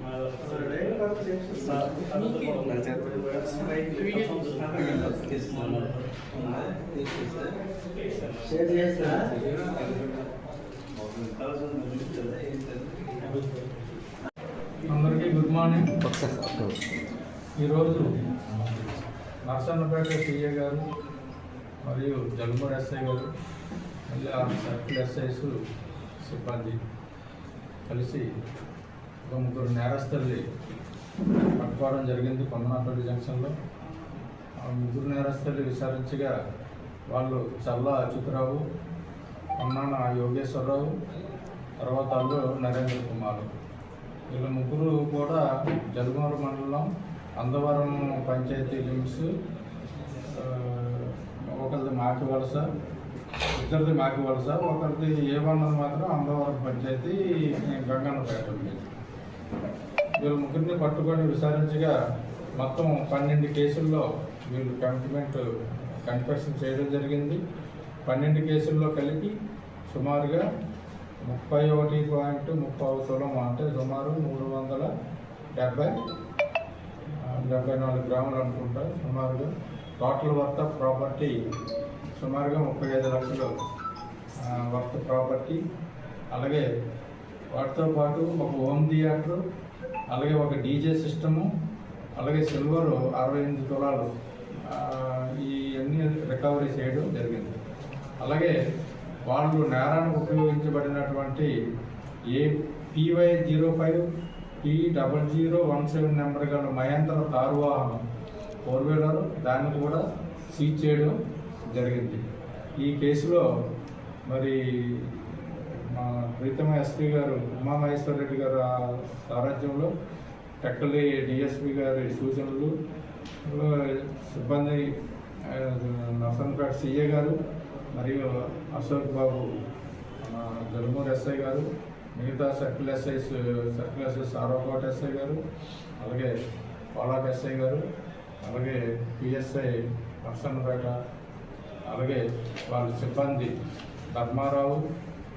అందరికీ good morning. ఈరోజు Narasannapeta CA గారు మరియు జల్మూర్ ఎస్ఐ గారు మళ్ళీ సర్కిల్ ఎస్ఐస్ సిబ్బంది కలిసి ఒక ముగ్గురు నేరస్తుల్ని పట్టుకోవడం జరిగింది కొండనాపల్లి జంక్షన్లో. ఆ ముగ్గురు నేరస్తుల్ని విచారించగా వాళ్ళు చల్లా అచ్యుతరావు, కొన్నాన యోగేశ్వరరావు, తర్వాత వాళ్ళు నరేంద్ర కుమార్. వీళ్ళ ముగ్గురు కూడా జలుమూరు మండలం అందవరం పంచాయతీ లిమిట్స్, ఒకరిది మాకివలస, ఇద్దరిది మాకివలస, ఒకరిది ఏమన్నది మాత్రం అందవరం పంచాయతీ గంగన్నపేట. వీళ్ళ ముగ్గురిని పట్టుకొని విచారించగా మొత్తం 12 కేసుల్లో వీళ్ళు కన్ఫెషన్ చేయడం జరిగింది. 12 కేసుల్లో కలిపి సుమారుగా 31.30 తులం, అంటే సుమారు 374 గ్రాములు అనుకుంటా. సుమారుగా టోటల్ వర్త్ ఆఫ్ ప్రాపర్టీ సుమారుగా 35 లక్షలు వర్త్ ప్రాపర్టీ. అలాగే వాటితో పాటు ఒక హోమ్ థియేటర్, అలాగే ఒక డీజే సిస్టము, అలాగే సిల్వర్ 68 తులాలు ఇవన్నీ రికవరీ చేయడం జరిగింది. అలాగే వాళ్ళు నేరానికి ఉపయోగించబడినటువంటి PY05P0017 నెంబర్ గల మహేంద్ర తారు వాహనం 4-వీలర్, దాన్ని కూడా సీజ్ చేయడం జరిగింది. ఈ కేసులో మరి మా ప్రీతమ ఎస్పీ గారు ఉమామహేశ్వర రెడ్డి గారు సారథ్యంలో టెక్కలి డిఎస్పీ గారి సూచనలు, సిబ్బంది నర్సన్నపేట సిఏ గారు మరియు అశోక్ బాబు జల్మూర్ ఎస్ఐ గారు, మిగతా సర్కిల్ ఎస్ఐస్ సారవకోట ఎస్ఐ గారు, అలాగే పోలాక్ ఎస్ఐ గారు, అలాగే పిఎస్ఐ నర్సన్నపేట, అలాగే వాళ్ళ సిబ్బంది ధర్మారావు,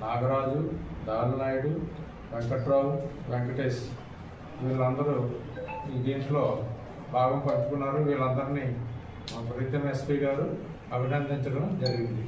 నాగరాజు, దాలనాయుడు, వెంకట్రావు, వెంకటేష్, వీళ్ళందరూ ఈ దీంట్లో భాగం పంచుకున్నారు. వీళ్ళందరినీ మా ప్రీతం ఎస్పీ గారు అభినందించడం జరిగింది.